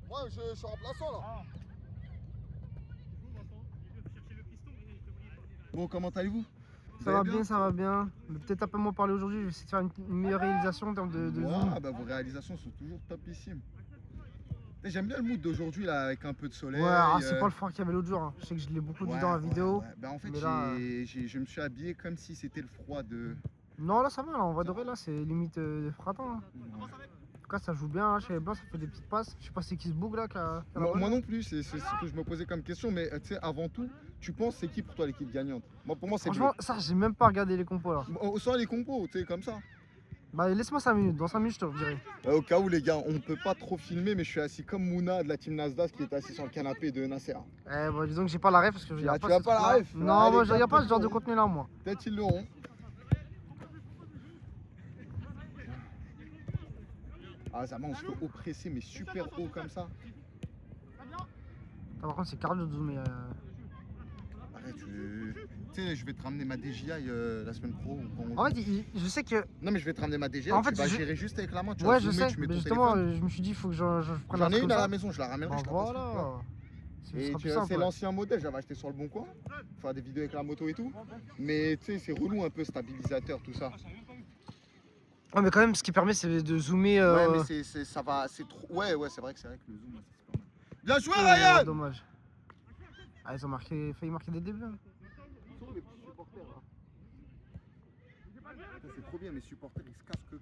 Moi, je suis remplaçant là. Bon, comment allez-vous? Ça va bien, ça va bien. Peut-être un peu moins parler aujourd'hui, je vais essayer de faire une meilleure réalisation en termes de zoom. Bah, vos réalisations sont toujours topissimes. J'aime bien le mood d'aujourd'hui là, avec un peu de soleil. Ouais, c'est pas le froid qu'il y avait l'autre jour. Hein. Je sais que je l'ai beaucoup dit dans la vidéo. Bah, en fait, mais là, je me suis habillé comme si c'était le froid de... Non, là ça va, là, on va dorer, là c'est limite de printemps. Hein. Ouais. En tout cas, ça joue bien, là, chez les Blancs, ça fait des petites passes. Je sais pas c'est qui ce bug là qui a Moi non plus, c'est ce que je me posais comme question, mais tu sais, avant tout, tu penses c'est qui pour toi l'équipe gagnante? Pour moi c'est Franchement, ça, j'ai même pas regardé les compos là. Soit les compos, tu sais, comme ça. Bah, laisse-moi 5 minutes, dans 5 minutes je te redirai. Au cas où, les gars, on peut pas trop filmer, mais je suis assis comme Mouna de la team Nasdaq qui est assis sur le canapé de Nasser. Eh, bah, disons que j'ai pas la ref parce que je regarde Tu pas. as pas la ref? Non, moi je regarde pas ce genre de contenu là, moi. Peut-être ils l'auront. Ah, ça va, on se fait oppresser, mais super haut comme ça. Par contre, c'est cardio de zoomer. Arrête, tu sais, je vais te ramener ma DJI la semaine pro. Ou quand on En fait, je sais que. Non, mais je vais te ramener ma DJI. En fait, tu vas gérer juste avec la main. Tu ouais, vas je zoomer, sais. tu mets Mais ton justement, téléphone. je me suis dit, il faut que je prenne J'en ai une à la ça. maison, je la ramènerai. Bah, je voilà. Et c'est l'ancien modèle, j'avais acheté sur le bon coin. Faire des vidéos avec la moto et tout. Mais tu sais, c'est relou un peu, stabilisateur, tout ça. Ouais, mais quand même, ce qui permet, c'est de zoomer. Ouais, mais ça va, c'est trop. Ouais, c'est vrai que le zoom, c'est pas mal. Bien joué, Ryan! Dommage. Ah, ils ont failli marquer des débuts. Hein. Surtout les petits supporters là. C'est trop bien, mes supporters ils se cassent que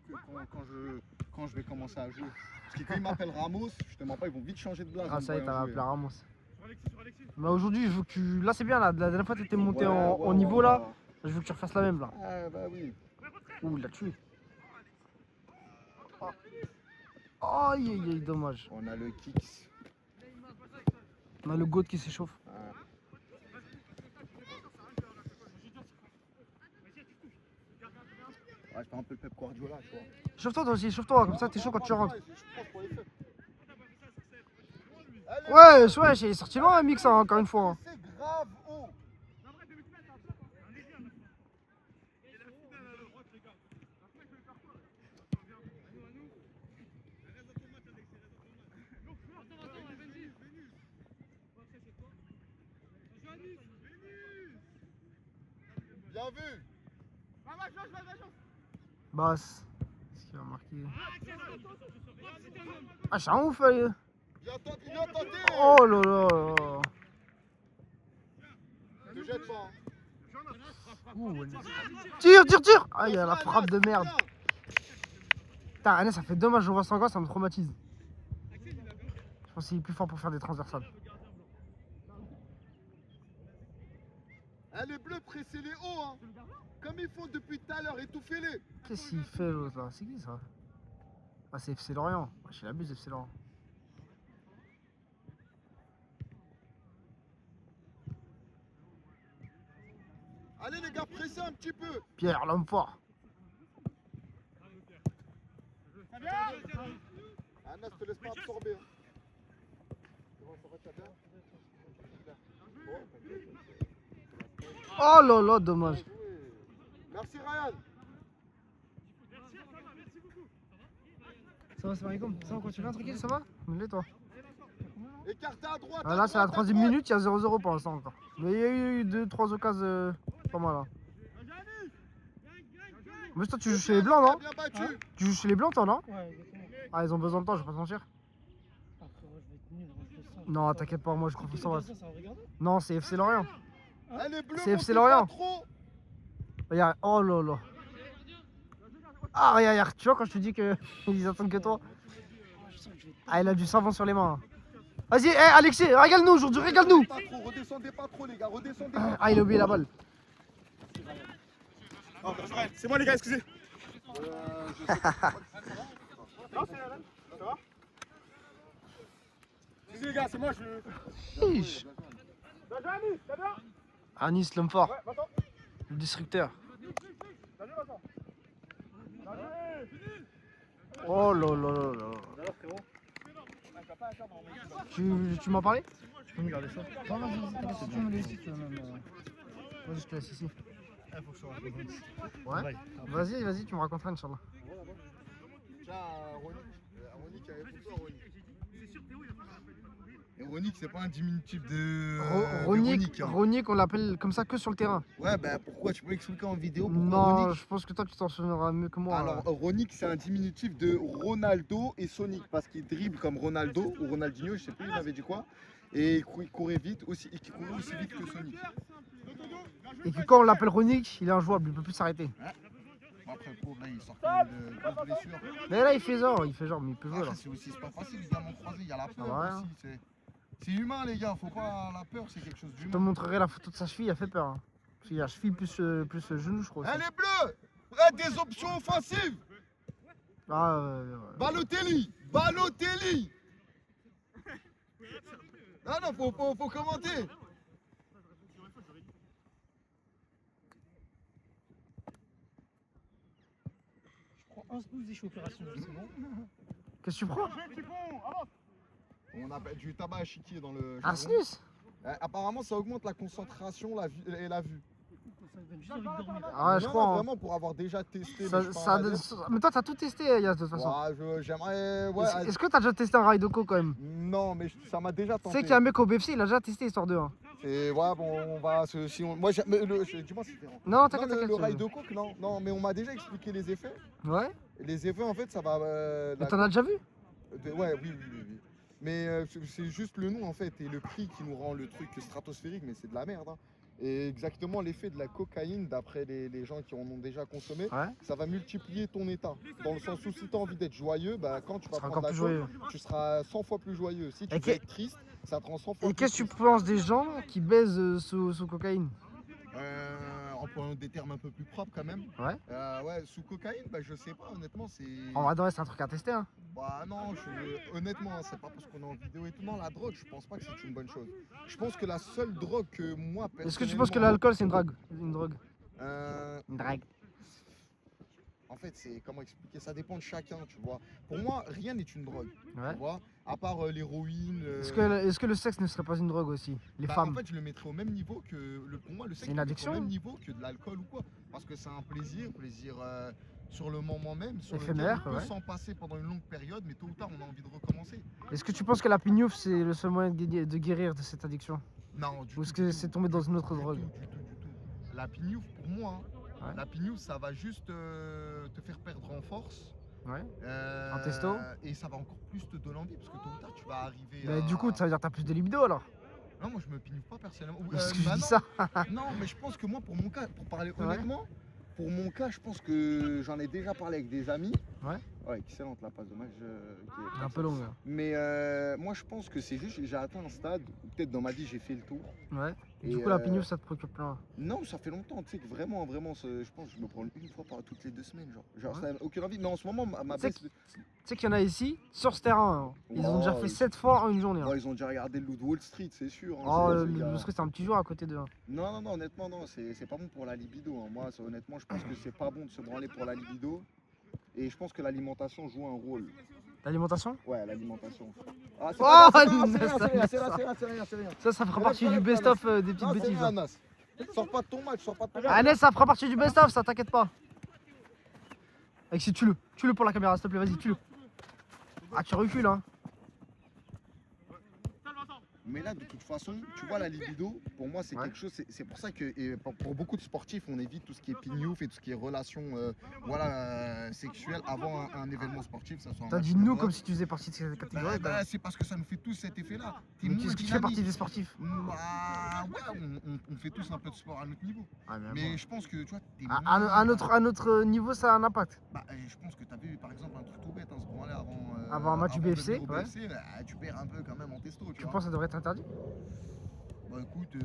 quand je vais commencer à jouer. Parce que quand ils m'appellent Ramos, je te mens pas, ils vont vite changer de place. Ah, ça y est, t'as appelé Ramos. Mais aujourd'hui, je veux que tu. Là, c'est bien, là. La dernière fois, t'étais monté en niveau là. Je veux que tu refasses la même là. Ah, bah oui. Ouh, il l'a tué. Oh. Aïe, aïe, aïe, dommage. On a le kicks. On a le GOAT qui s'échauffe. Ouais, je fais un peu le Pep Guardiola, tu vois. Chauffe-toi toi aussi, chauffe-toi, comme ça t'es chaud quand tu rentres. Ouais, il est sorti loin, un mix, hein, encore une fois. C'est grave haut. Bien vu. Basse. Qu'est-ce qu'il a marqué? Ah, c'est un ouf, là. Bien tenté. Oh là là. Ne jette pas. Ouh, tire. Ah, il y a la frappe de merde. Putain, Anes, ça fait 2 matchs, je vois sans gars, ça me traumatise. Je pense qu'il est plus fort pour faire des transversales. Les bleus, pressez-les hauts, hein. Comme ils font depuis tout à l'heure, étouffez-les. Qu'est-ce qu'il fait l'autre là? C'est qui ça? Ah, c'est FC Lorient. Je l'abuse, FC Lorient. Allez les gars, pressez un petit peu. Pierre, l'homme fort. Anas, te laisse pas absorber. Oh là là, dommage. Merci Ryan. Ça va, c'est Maricom? Ça va, on continue tranquille, ça va? Mais toi. Écartez à droite. Ah, là, c'est la 3ème minute, il y a 0-0 pour l'instant encore. Mais il y a eu 2-3 occasions pas mal. Hein. Mais toi, tu joues chez les Blancs, non? Hein? Tu joues chez les Blancs, toi, non? Ouais, exactement. Ah, ils ont besoin de temps, je vais pas te mentir. Ah, frérot, je vais être nul. Non, t'inquiète pas, moi je crois que ça va. Ça va regarder? Non, c'est FC Lorient. C'est FC Lorient. Regarde, oh là là. Ah, regarde, tu vois quand je te dis qu'ils attendent que toi. Ah, il a du savon sur les mains. Vas-y, Alexis, régale-nous aujourd'hui, régale-nous. Redescendez pas trop les gars, redescendez pas. Ah, il a oublié la balle. C'est moi les gars, excusez. Excusez les gars, c'est moi, Chiche. Anis, l'homme fort. Le destructeur. Oh là là là là. Tu m'as parlé? Tu peux me garder ça? Non, vas-y, si tu me laisses ici, tu veux même. Vas-y, je te laisse ici. Faut que je te raconte. Ouais? Vas-y, tu me raconteras, Inch'Allah. Tiens, Ronnie qui avait pour toi, Ronnie. Et Ronick, c'est pas un diminutif de. Ronick, hein. Ronick, on l'appelle comme ça que sur le terrain. Ouais, bah pourquoi? Tu peux expliquer en vidéo pourquoi Non, Ronick? je pense que toi tu t'en souviendras mieux que moi. Alors, Ronick, c'est un diminutif de Ronaldo et Sonic parce qu'il dribble comme Ronaldo ou Ronaldinho, je sais plus, il avait dit quoi. Et il courait vite aussi, et qui courait aussi vite que Sonic. Et que quand on l'appelle Ronick, il est injouable, il peut plus s'arrêter. Bon, après, le pauvre, là, il sort quand même de grosses blessures. Mais là il fait genre, mais il peut jouer là. Après, c'est aussi c'est pas facile, évidemment, croisé, il y a la peur ouais, hein. aussi. C'est humain, les gars, faut pas. La peur, c'est quelque chose Je te d'humain. montrerai la photo de sa cheville, elle fait peur. Hein. Parce qu'il y a cheville plus genou, je crois. Eh, aussi. les bleus! Ouais, des options offensives! Ah, Balotelli! Balotelli! Ah non, faut commenter! Je prends 11 pouces des choux opérationnels, c'est bon. Qu'est-ce que tu prends? On a du tabac à chiquier dans le. Un snus? Apparemment, ça augmente la concentration et la vue. Ça me donne juste envie de dormir. Ah ouais, je Non, crois. non, hein. vraiment pour avoir déjà testé. Ça- mais je suis pas ça un donne- adepte. Mais toi t'as tout testé, Yas, de toute façon. Ouais, j'aimerais. Ouais, Est-ce que t'as déjà testé un rail de co quand même? non, mais ça m'a déjà Tu tenté. sais qu'il y a un mec au BFC, il a déjà testé histoire de 1. Et ouais, bon, on va. Si on... Moi, dis-moi, c'est différent. Non, Non, t'inquiète, le t'inquiète. rail de coke, non. Non, mais on m'a déjà expliqué les effets. Ouais? Et les effets, en fait, ça va. Mais t'en as déjà vu? Ouais, oui. Mais c'est juste le nom, en fait, et le prix qui nous rend le truc stratosphérique, mais c'est de la merde. Hein. Et exactement l'effet de la cocaïne, d'après les gens qui en ont déjà consommé, Ouais. ça va multiplier ton état. Dans le sens où si tu as envie d'être joyeux, bah, quand tu vas seras prendre encore la plus coke, joyeux. tu seras 100 fois plus joyeux. Si tu Et veux être triste, ça te rend 100 fois Et plus qu'est-ce que tu triste. penses des gens qui baisent sous cocaïne? En prenant des termes un peu plus propres quand même. Ouais. Ouais, sous cocaïne, bah, je sais pas, honnêtement, c'est. En vrai, de vrai, c'est un truc à tester. Hein. Bah non, honnêtement, c'est pas parce qu'on est en vidéo et tout. Non, la drogue, je pense pas que c'est une bonne chose. Je pense que la seule drogue que moi, Est-ce que tu penses que personnellement, l'alcool c'est une drogue? Une drogue. Une drague. En fait, c'est comment expliquer, ça dépend de chacun, tu vois. Pour moi, rien n'est une drogue, Ouais. tu vois, à part l'héroïne. Est-ce que le sexe ne serait pas une drogue aussi? Les Bah, femmes. en fait, je le mettrais au même niveau que pour moi, le sexe, C'est une je le mettrais addiction. au même niveau que de l'alcool ou quoi. Parce que c'est un plaisir sur le moment même, sur lequel Éphémère, on peut ouais. s'en passer pendant une longue période, mais tôt ou tard, on a envie de recommencer. Est-ce que tu penses que la pignouf c'est le seul moyen de guérir de cette addiction? Non, du Ou est-ce tout, que du c'est tout, tombé dans du une tout, autre du drogue? tout, du tout. La pignouf, pour moi, hein, Ouais. la pignouf, ça va juste te faire perdre en force. Ouais. En testo? Et ça va encore plus te donner envie, parce que tôt ou tard, tu vas arriver Mais à... du coup, ça veut dire que t'as plus de libido alors? Non, moi, je me pignouf pas personnellement. Est-ce que je Bah dis non. ça? Non, mais je pense que moi, pour mon cas, pour parler Ouais. honnêtement, pour mon cas, je pense que j'en ai déjà parlé avec des amis. Ouais. Ouais, excellente la passe, dommage. Un peu long. Hein. Mais moi, je pense que c'est juste, j'ai atteint un stade où peut-être dans ma vie, j'ai fait le tour. Ouais. Et Et du coup, la pignouf ça te préoccupe plein. Non, ça fait longtemps, tu sais que vraiment, je pense que je me prends une fois toutes les 2 semaines, genre Ouais. ça n'a aucune envie. Mais en ce moment, ma C'est baisse, Tu sais qu'il y en a ici, sur ce terrain, hein. Ils ont déjà Oh, fait oui. 7 fois en une journée. Hein. Ouais, ils ont déjà regardé le loup de Wall Street, c'est sûr. hein, Oh, c'est- le il y a- Loup c'est un petit jour à côté d'eux. Hein. Non, honnêtement, non, c'est pas bon pour la libido. Hein. Moi, honnêtement, je pense que c'est pas bon de se branler pour la libido. Et je pense que l'alimentation joue un rôle. L'alimentation? Ouais, l'alimentation. Ah, c'est Oh, pas grave, non, c'est ça, rien, ça. c'est rien. Ça fera partie du best-of des petites Non, c'est bêtises. rien, hein. Nas. Sors pas de ton match, sors pas de ton match. Allez, ça fera partie du best-of, ça t'inquiète pas. Alexis, tue-le pour la caméra, s'il te plaît, vas-y, tue-le. Ah, tu recules, hein. Mais là, de toute façon, tu vois, la libido, pour moi, c'est Ouais. quelque chose. C'est pour ça que et pour beaucoup de sportifs, on évite tout ce qui est pignouf et tout ce qui est relations sexuelles avant un événement sportif. Ça soit un T'as match dit de nous boxe. comme si tu faisais partie de cette catégorie. C'est parce que ça nous fait tous cet effet-là. T'es Mais moins qu'est-ce que tu fais partie dynamique. des sportifs? Bah, ouais, on fait tous un peu de sport à notre niveau. Ah, mais Mais bon. je pense que tu vois, t'es À notre niveau, ça a un impact. Bah, je pense que t'as vu par exemple un truc tout bête, hein, se branler avant. Avant un match du de BFC, venir au ouais. BFC, tu perds un peu quand même en testo. Tu vois. penses que ça devrait être interdit? Bah écoute,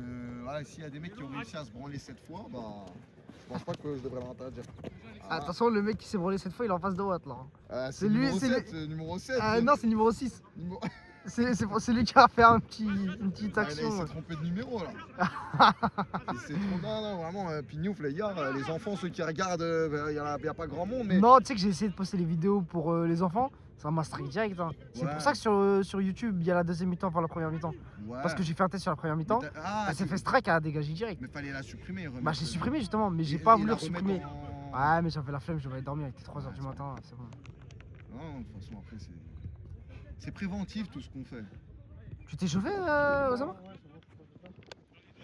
voilà, s'il y a des mecs qui ont réussi à se branler 7 fois, bah je pense pas que je devrais l'interdire. Ah, attention, le mec qui s'est brûlé cette fois, il est en face de Watt là. C'est lui, numéro c'est 7, numéro 7. Ah non, c'est numéro 6. Numéro- C'est lui qui a fait une petite Ah, action. il s'est trompé de numéro là. Il s'est trompé. Non, vraiment, Pignouf, les gars, les enfants, ceux qui regardent, il n'y a pas grand monde, mais. Non, tu sais que j'ai essayé de poster les vidéos pour les enfants, ça m'a strike direct. Hein. C'est Ouais. pour ça que sur YouTube, il y a la deuxième mi-temps avant la première mi-temps. Ouais. Parce que j'ai fait un test sur la première mi-temps, Mais ah, elle s'est fait strike, elle a dégagé direct. Mais fallait la supprimer. Bah, j'ai supprimé justement, mais j'ai Et- pas et voulu la supprimer. remettre en- Ouais, mais j'avais la flemme, je devais aller dormir, il était 3h Ouais, du c'est matin, c'est bon. Non, de toute façon, après, c'est préventif tout ce qu'on fait. Tu t'es chauffé, Osama?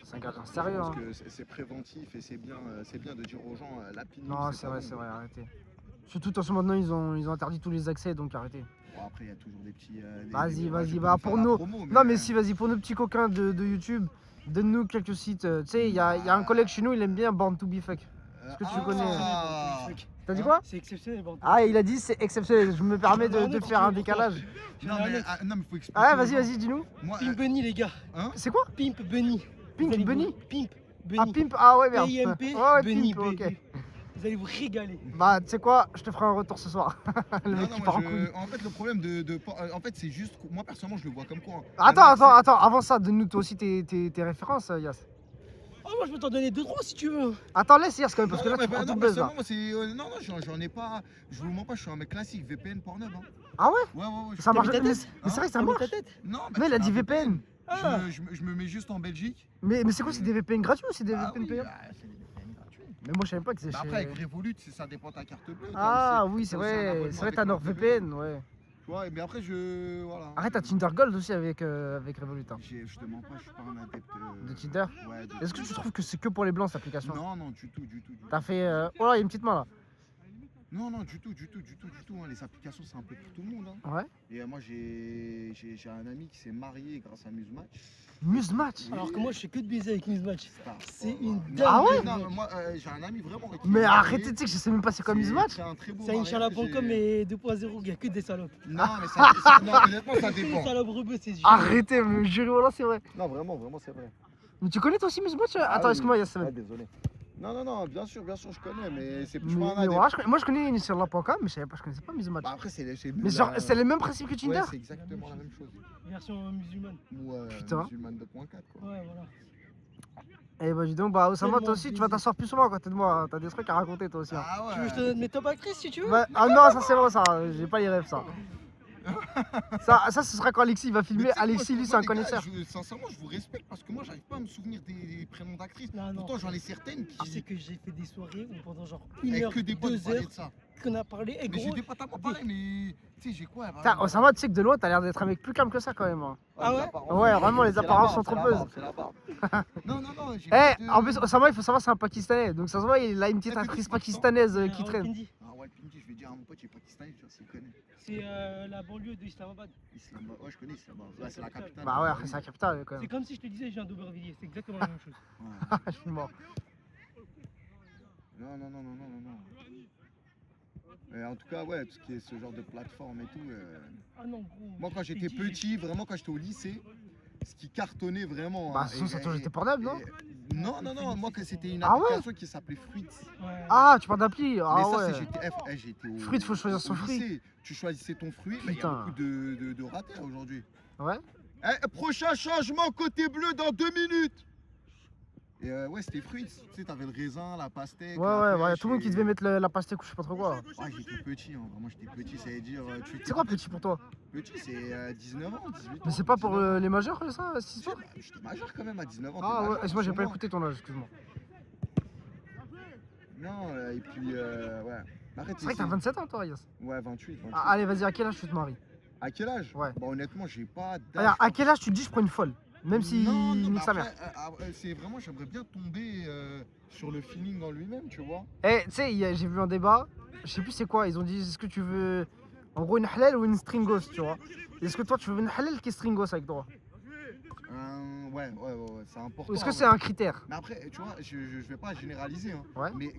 C'est un gardien sérieux, hein. Parce que c'est préventif et c'est bien de dire aux gens la pénible. Non, c'est vrai, arrêtez. Surtout, attention, maintenant, ils ont interdit tous les accès, donc arrêtez. Bon, après, il y a toujours des petits. Vas-y, bah pour nous. Non, mais si, vas-y, pour nos petits coquins de YouTube, donne-nous quelques sites. Tu sais, il y a un collègue chez nous, il aime bien Born to be Fuck. Est-ce que tu connais? T'as dit quoi? C'est exceptionnel. Ah, il a dit c'est exceptionnel. Je me permets de faire un décalage. Non, mais faut expliquer. Ah, vas-y, dis-nous. Moi, Pimp Bunny, les gars. C'est quoi? Pimp Bunny. Pink Bunny? Pimp Ah, Bunny. Pimp, ah ouais, merde. PIMP, Ouais, Bunny, Pimp, ok. Vous allez vous régaler. Bah, tu sais quoi? Je te ferai un retour ce soir. Le mec qui part en couille. en fait, le problème en fait, c'est juste. Moi, personnellement, je le vois comme quoi. Attends, avant ça, donne-nous toi aussi tes références, Yas. Oh, moi je peux t'en donner 2-3 si tu veux. Attends, laisse Yas quand même, parce que là, non, tu mais prends tout non, le buzz là. personnellement, moi, j'en ai pas. Je vous mens pas, je suis un mec classique, VPN Pornhub. Hein. Ah ouais? Ouais. Ça marche. mis ta Mais tête c'est vrai que ça T'as mis marche. ta tête Non, Mais il a je dit fais un VPN. Ah. Je me mets juste en Belgique. Mais c'est quoi, c'est des VPN gratuits ou c'est des Ah VPN oui, payants? c'est des VPN gratuits. Mais moi, je savais pas que c'est Bah chez. après, avec Revolut, ça dépend de ta carte bleue. Ah T'as aussi- oui, c'est t'as aussi un vrai. abonnement C'est vrai, avec t'as NordVPN. NordVPN, ouais. Tu vois, mais après, voilà. Arrête, t'as Tinder Gold aussi avec Revolut. Hein. Je te mens pas, je suis pas un adepte. De Tinder? Ouais, Est-ce que tu trouves que c'est que pour les blancs cette application? Non, du tout. T'as fait. Oh là, il y a une petite main là. Non, du tout. Hein. Les applications, c'est un peu pour tout le monde. Hein. Ouais. Et moi, j'ai un ami qui s'est marié grâce à Musematch. Musematch? Alors que moi je fais que de baiser avec Musematch. C'est une Non, dingue. Ah ouais? Non, mais moi, j'ai un ami vraiment. qui Mais est arrêtez, marié. tu sais que je sais même pas c'est quoi Musematch. C'est un très beau C'est mariage, Inch'Allah.com mais 2.0, il y a que des salopes. Non, mais non, honnêtement, ça Des dépend. salopes rebeux, c'est juste. Arrêtez, me jure, voilà, c'est vrai. Non, vraiment, c'est vrai. Mais tu connais toi aussi Musematch? Ah Attends, oui. excuse-moi, Yassine. Ah, désolé. Non, bien sûr, je connais, mais c'est Mais je suis pas un adepte. voilà, moi je connais Inch'Allah.com, mais je connaissais pas Musematch. Bah après, c'est Mais genre, c'est le même principe que Tinder? Ouais, c'est exactement la même chose. Version musulmane. Ou Putain. musulmane 2.4 quoi. Ouais, voilà. Eh bah dis donc, bah Osama, toi Tellement aussi, tu busy. vas t'asseoir plus souvent à côté de moi. Hein. T'as des trucs à raconter toi aussi. Hein. Ah ouais. Tu veux que je te donne mes top actrices si tu veux? Bah, ah non, ça c'est bon, ça. J'ai pas les rêves, ça. Ça, ce sera quand Alexis va Mais filmer. tu sais, Alexis, moi, lui, c'est un les gars, connaisseur. Sincèrement, je vous respecte parce que moi, j'arrive pas à me souvenir des prénoms d'actrices. Non, non. Pourtant, j'en ai certaines Tu sais qui. que j'ai fait des soirées où pendant genre 1 Avec heure, que des potes 2 parler heures de ça. qu'on a parlé. Et Mais j'ai gros, des potes à moi pareil, mais. Tu sais, j'ai quoi Putain, Osama, tu sais que de loin, t'as l'air d'être un mec plus calme que ça quand même. Hein. Ah ouais? Ouais, vraiment, les apparences sont trompeuses. C'est la barbe. Non, j'ai Eh, pas de- en plus, Osama, il faut savoir, c'est un Pakistanais. Donc ça se voit, il a une petite Eh, actrice t'es pas pakistanaise qui Raoul traîne. Pindi. Ah ouais, Pindi, je vais dire à mon pote, il est pakistanais, tu vois, s'il connaît. C'est la banlieue de Islamabad. Islamabad, ouais, je connais Islamabad. Ouais, c'est la capitale. Bah ouais, après, c'est la capitale quand C'est même. comme si je te disais je viens d'Aubervilliers, c'est exactement la même chose. Ouais. Je suis mort. Non. En tout cas, ouais, tout ce qui est ce genre de plateforme et tout. Ah non, gros. Moi, quand je t'ai j'étais dit, petit, vraiment, quand j'étais au lycée, ce qui cartonnait vraiment. Bah, hein, sinon, ça et- toujours été Pornhub, non? Non, moi, que c'était une Ah ouais application qui s'appelait Fruits. Ouais. Ah, tu parles d'appli? Mais Ah ça, ouais. j'étais au. Fruits, faut choisir son au fruit. lycée. Tu choisissais ton fruit, mais il y a Putain. beaucoup de ratés aujourd'hui. Ouais. Prochain changement côté bleu dans 2 minutes. Et ouais, c'était Fruits. Tu sais, t'avais le raisin, la pastèque. Ouais, tout le monde qui devait mettre la pastèque ou je sais pas trop quoi. Ouais, j'étais petit, hein. Vraiment, j'étais petit, ça veut dire. C'est quoi petit pour toi? Petit, c'est 19 ans, 18 ans. Mais c'est pas pour 19 ans. les majeurs, ça, cette histoire? J'étais majeur quand même à 19 ans. Ah t'es ouais, majeur, excuse-moi, j'ai pas sûrement. écouté ton âge, excuse-moi. Non, et puis, ouais. Arrête, C'est vrai que t'as 27 ans, toi, Yas. Ouais, 28. Ah, allez, vas-y, à quel âge tu te maries? À quel âge? Ouais. Bah, honnêtement, j'ai pas d'âge. Regarde, à quel âge tu te dis je prends une folle? Même si Non, il bah nique sa mère. après, c'est vraiment, j'aimerais bien tomber sur le feeling en lui-même, tu vois. Eh, tu sais, j'ai vu un débat, je sais plus c'est quoi, ils ont dit est-ce que tu veux en gros une halal ou une stringos, tu vois? Est-ce que toi tu veux une halal qui est stringos avec toi? Ouais, c'est important. Ou est-ce que ouais. c'est un critère? Mais après, tu vois, je vais pas généraliser, hein, Ouais. mais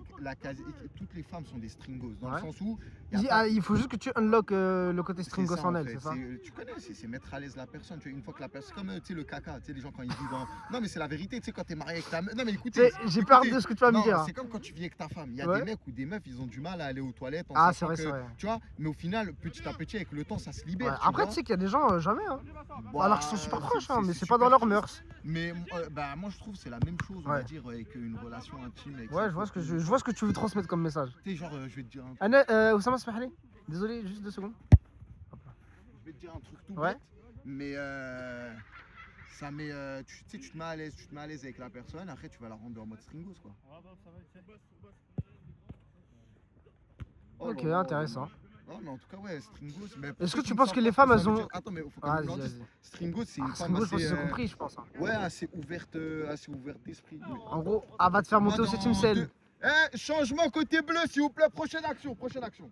toutes les femmes sont des stringos, dans Ouais. le sens où. Il faut juste que tu unlock le côté C'est stringos ça, en en elle, fait. c'est ça? Tu connais, c'est mettre à l'aise la personne. Tu vois, une fois que la personne. Comme tu sais, le caca, tu sais, les gens quand ils vivent dans. Non, mais c'est la vérité, tu sais, quand t'es marié avec ta meuf. Non, mais Tu écoutez. sais, j'ai peur écoutez, de ce que tu vas me non, dire. c'est comme quand tu vis avec ta femme. Il y a Ouais. des mecs ou des meufs, ils ont du mal à aller aux toilettes. En Ah, c'est sachant vrai, que- c'est vrai. Tu vois, mais au final, petit à petit, avec le temps, ça se libère. Ouais. tu Après, vois. tu sais qu'il y a des gens, jamais, hein. Bah, Alors qu'ils sont super proches, hein, mais c'est pas super dans leurs triste. mœurs. Mais bah, moi, je trouve que c'est la même chose, on va Ouais. dire, avec une relation intime. Avec Ouais, sa je vois, copine. je vois ce que tu veux transmettre comme message. Tu sais, genre, je vais te dire un truc. Anna, Oussama Smahli, désolé, juste 2 secondes. Je vais te dire un truc tout Ouais. bête, mais ça met, tu sais, tu te mets à l'aise avec la personne, après tu vas la rendre en mode stringos quoi. Oh Ok, là là, intéressant. Non, mais en tout cas, ouais, Stringos. mais Est-ce que ceux qui tu ne penses savent que les pas ce femmes, ça elles veut ont. dire- Attends, mais il faut quand Ah, même leur vas-y, dire. vas-y. Stringos, c'est une Ah, femme Stringo, je pense assez. qu'ils ont compris, je pense. Hein. Ouais, assez ouverte d'esprit. Oui. En gros, elle va te faire monter au Moi, 7ème dans ciel. deux- Eh, changement côté bleu, s'il vous plaît. Prochaine action, prochaine action.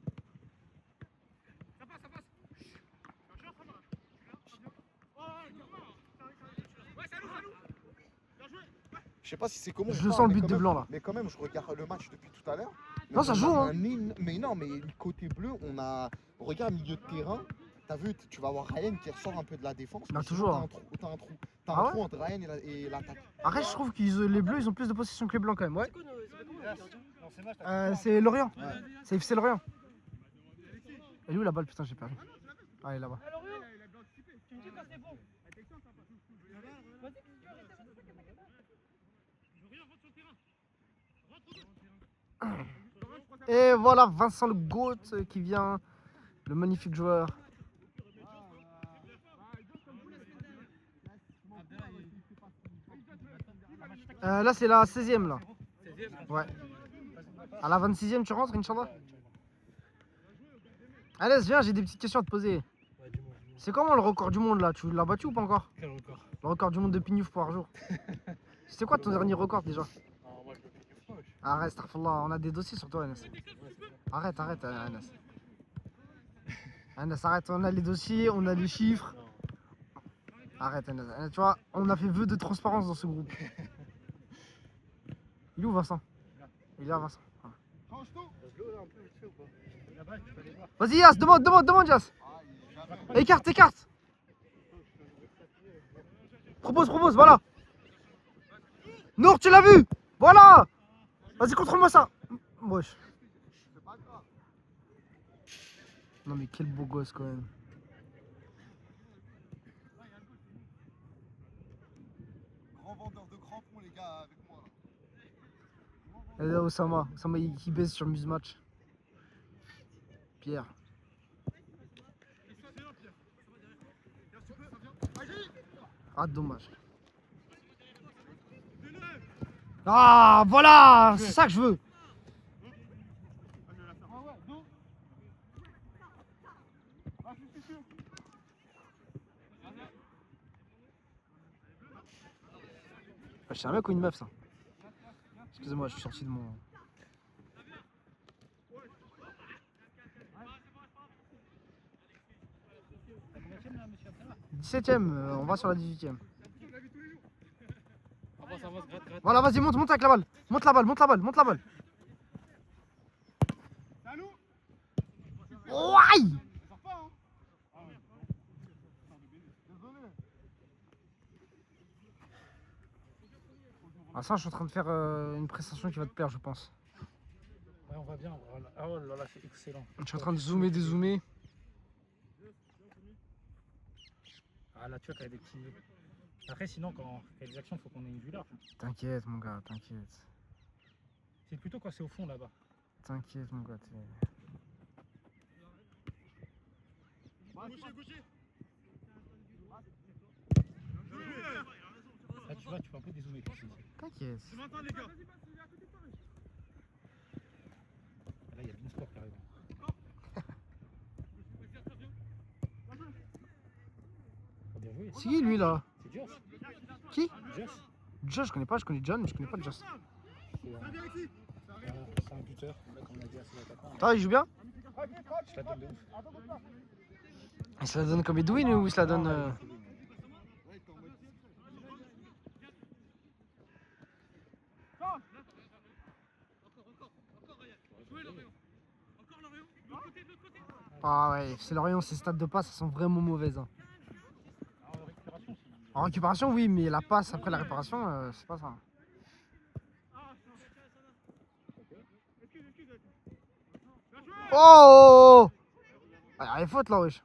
Je sais pas si c'est comment. Je on le parle, sens le mais but quand des même- blancs là. Mais quand même, je regarde le match depuis tout à l'heure. Non, ça on joue, a hein. Mais non, mais côté bleu, on a. Regarde, milieu de terrain. T'as vu, tu vas avoir Ryan qui ressort un peu de la défense. Bah, mais sinon, toujours. T'as un trou. T'as un trou, T'as Ah un ouais trou entre Ryan et l'attaque. Après, je trouve que les bleus, ils ont plus de possession que les blancs quand même. Ouais. Non, c'est match, t'as C'est Lorient. Ouais. C'est FC Lorient. Elle est où la balle? Putain, j'ai perdu. Ah, elle est là-bas. Alors, tu me dis quand c'est bon. Et voilà Vincent le Goat qui vient. Le magnifique joueur. Là, c'est la 16ème là. Ouais. À la 26ème, tu rentres, Inch'Allah? Allez, viens, j'ai des petites questions à te poser. C'est comment le record du monde là? Tu l'as battu ou pas encore? Quel record? Le record du monde de pignouf par jour. C'était quoi ton dernier record déjà? Moi je le fais pas, wesh. Arrête, Starfallah, on a des dossiers sur toi, Anas. Arrête, Anas. Anas, arrête, on a les dossiers, on a les chiffres. Arrête, Anas. Tu vois, on a fait vœu de transparence dans ce groupe. Il est où Vincent? Il est là, Vincent. Voilà. Change tout. Là-bas, tu peux aller voir. Vas-y, Yas, demande, Yas. Écarte. Propose, voilà. Nour, tu l'as vu? Voilà. Vas-y, contrôle-moi ça. Wesh. Non mais quel beau gosse quand même. Grand vendeur de crampons, les gars, avec moi. Et là, Osama qui baisse sur Musematch. Pierre. Ah dommage. Ah voilà, c'est ça que je veux. C'est un mec ou une meuf ça? Excusez-moi, je suis sorti de mon. T'as combien là, monsieur Abdallah? 17ème, on va sur la 18ème. Avance, gratte. Voilà, vas-y, monte avec la balle. Monte la balle. Salou. Ouaille! Ça sort pas, hein. Désolé. Ah ça, je suis en train de faire une prestation qui va te plaire, je pense. Ouais, on va bien. Voilà. Ah oh là là, c'est excellent. Je suis en train de zoomer, dézoomer. Ah là, tu vois, quand il y a des petits. Après, sinon, quand il y a des actions, il faut qu'on ait une vue large. T'inquiète, mon gars, t'inquiète. C'est plutôt quand c'est au fond là-bas. T'inquiète, mon gars. Là, tu vois, tu peux un peu dézoomer. T'inquiète. Là, il y a bien sport qui arrive. Faut bien jouer. C'est qui lui là? C'est Joss. Qui? Joss. Josh, je connais pas, je connais John, mais je connais pas Josh. C'est un buteur. Là, comme on a dit, c'est l'attaquant. Ah, il joue bien? Je la donne de ouf. Il se la donne comme Edwin ou il se la donne. Ah ouais, c'est Lorient, ces stades de passe, elles sont vraiment mauvaises. Hein. En récupération, En récupération, oui, mais la passe après la réparation, c'est pas ça. Oh! Ah, il y a faute là, wesh.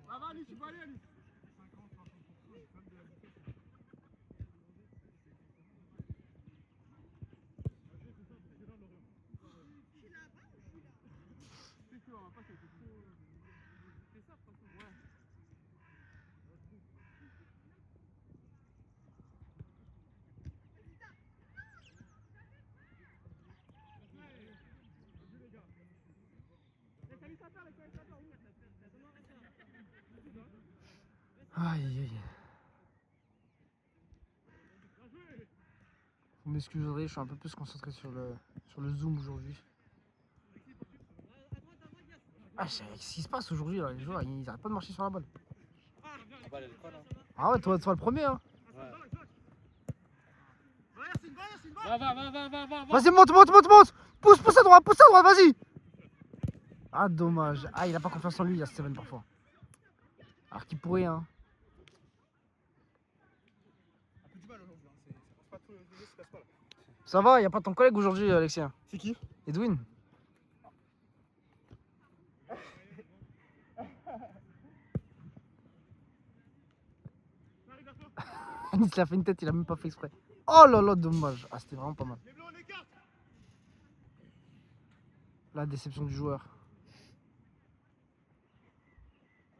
Ça va, Alice, tu peux aller, Alice. Aïe aïe. Vous m'excuserez, je suis un peu plus concentré sur le zoom aujourd'hui. Ah, je sais ce qui se passe aujourd'hui là, les joueurs ils arrêtent pas de marcher sur la balle. Ah bah, elle est quoi là? Ah ouais, toi le premier hein. Ouais. Va. Vas-y, monte. Pousse à droite, vas-y. Ah, dommage. Ah, il a pas confiance en lui, il y a Steven parfois. Alors qu'il pourrait, hein. Un peu du mal aujourd'hui, hein. Ça passe pas trop, le jeu se passe pas là. Ça va, y a pas ton collègue aujourd'hui, Alexia? C'est qui? Edwin. Anis, il a fait une tête, il a même pas fait exprès. Oh là là, dommage. Ah, c'était vraiment pas mal. La déception du joueur.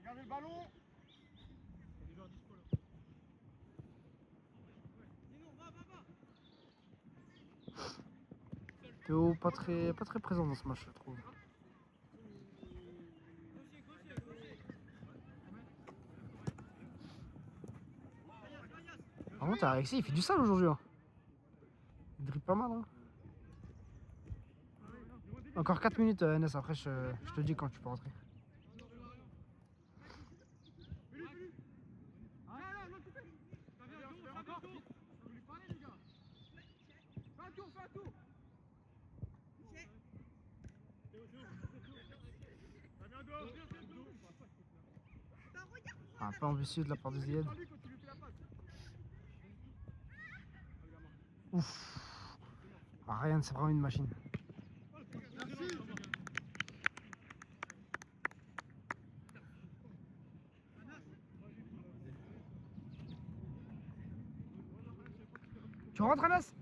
Regardez le ballon. Théo, pas très présent dans ce match, je trouve. Par contre, Alexis, il fait du sale aujourd'hui. Hein. Il dribble pas mal. Hein. Encore 4 minutes, NS, après je te dis quand tu peux rentrer. Un peu ambitieux de la part de Zied. Ouf. Ah, Ryan, c'est vraiment une machine. Tu rentres, Anas?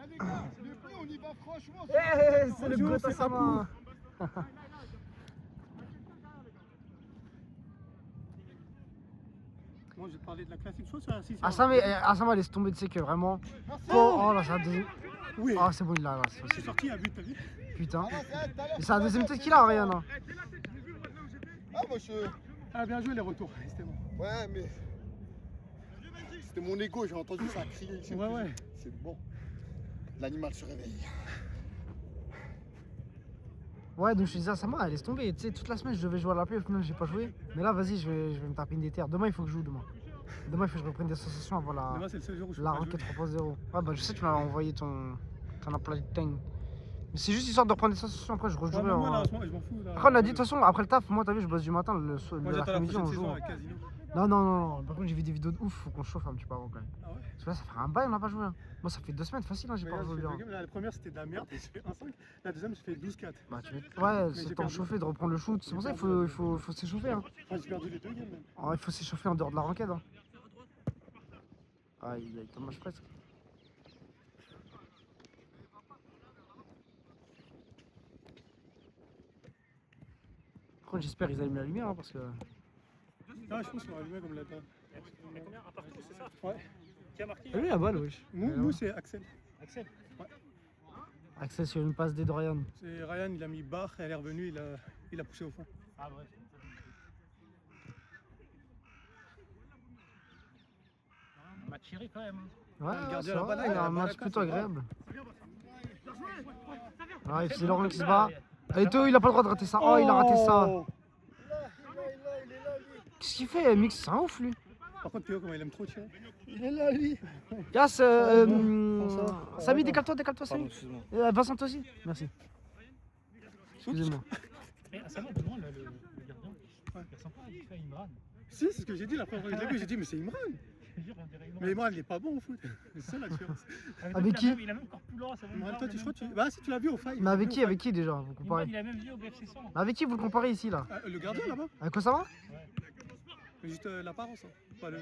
Eh les gars, le prix, on y va franchement. Eh, c'est le goût à sa main. Moi je vais parler de la classique chose sur la 6. Assama, laisse tomber, tu sais que vraiment. Oh là, c'est la deuxième. Oui. Ah, c'est bon, il l'a là. C'est sorti un but, t'as vu? Putain. Et c'est la deuxième tête qu'il a, Ryan. Hein. Ah, moi je. Ah bien joué les retours, c'était bon. Ouais, mais. C'était mon ego, j'ai entendu ça crier. Ouais. C'est bon. L'animal se réveille. Ouais, donc je te disais à Sama, laisse tomber. Tu sais, toute la semaine, je devais jouer à la play, au final, j'ai pas joué. Mais là, vas-y, je vais me taper une déterre. Demain, il faut que je joue demain. Demain, il faut que je reprenne des sensations avant Demain c'est le seul jour où je peux la pas raquette jouer. 3.0. Ouais, bah je sais, tu m'as envoyé ton emploi du temps. Mais c'est juste histoire de reprendre des sensations, après je Ouais, rejouerai mais moi là en. en ce moment je m'en fous là. Après, on a dit, de toute façon, après le taf, moi, t'as vu, je bosse du matin, Moi j'attends la l'après-midi, prochaine on joue. saison avec Casino. Non. Par contre, j'ai vu des vidéos de ouf, faut qu'on chauffe un petit peu avant quand même. Ah ouais? Parce que là, ça fait un bail, on n'a pas joué. Hein. Moi, ça fait 2 semaines facile, hein, j'ai Mais pas là, joué. j'ai fait Bien. deux games. Là, la première c'était de la merde, j'ai fait 1-5. La deuxième j'ai fait 12-4. Bah, ouais, c'est j'ai le temps de perdu. chauffer, de reprendre le shoot. C'est pour ça qu'il faut s'échauffer. Hein. Enfin j'ai perdu les deux games même. Il faut s'échauffer en dehors de la raquette. Hein. Ah, il t'en mange presque. Par contre, j'espère qu'ils allument la lumière hein, parce que. Ah je pense qu'on va allumer comme la table. Mais combien? Un partout, c'est ça? Ouais. Qui a marqué? Lui la balle, wesh. Nous c'est Axel. Axel. Axel sur une passe d'Edorian. C'est Ryan, il a mis barre, elle est revenue, il a poussé au fond. Ah ouais. On m'a tiré quand même. Ouais, le gardien c'est là-bas, vrai, là, il il a a un match la plutôt casse, agréable. Ah, c'est Laurent qui se bat. Et Théo, il a pas le droit de rater ça. Oh, il a raté ça. Qu'est-ce qu'il fait, Mix? C'est un ouf, lui. Par contre Théo comment il aime trop tirer. Il est là, lui. Yas, François. Samy, décale-toi, Samy. excuse-moi. Vincent aussi. Merci. Excusez-moi. Mais à savoir, de loin, là, le gardien, il ressemble pas à qui fait Imran. Si c'est ce que j'ai dit la première fois que je l'ai vu, j'ai dit mais c'est Imran. Je te jure, on dirait Imran. Mais Imran il est pas bon au foot. C'est ça la différence. Avec qui? Il a même encore plus loin, ça va Imran toi tu crois tu. Bah si tu l'as vu au faille. Mais avec qui déjà, vous comparez? Il a même vu au BFC 100. Avec qui vous le comparez ici, là? Le gardien là-bas. Avec quoi ça va? Mais juste l'apparence. Hein. Pas le.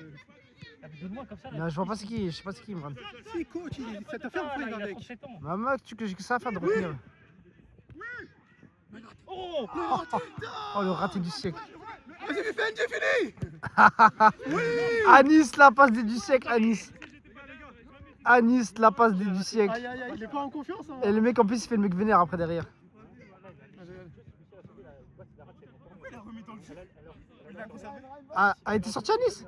De loin comme ça. Je vois pas c'est qui, je sais pas c'est qui, Imran. Si coach, ça t'a fait un faille Il a avec. 37 ans. Bah, mec, tu que j'ai que ça à faire de retenir. Oh Oh, le raté du siècle. Vas-y Viffen, j'ai fini. Anis, la passe du siècle, Anis. Anis, la passe du siècle. Aïe aïe aïe, il est pas en confiance hein. Et le mec en plus il fait le mec vénère après derrière. Il a conservé. Ah, elle était sortie à Nice?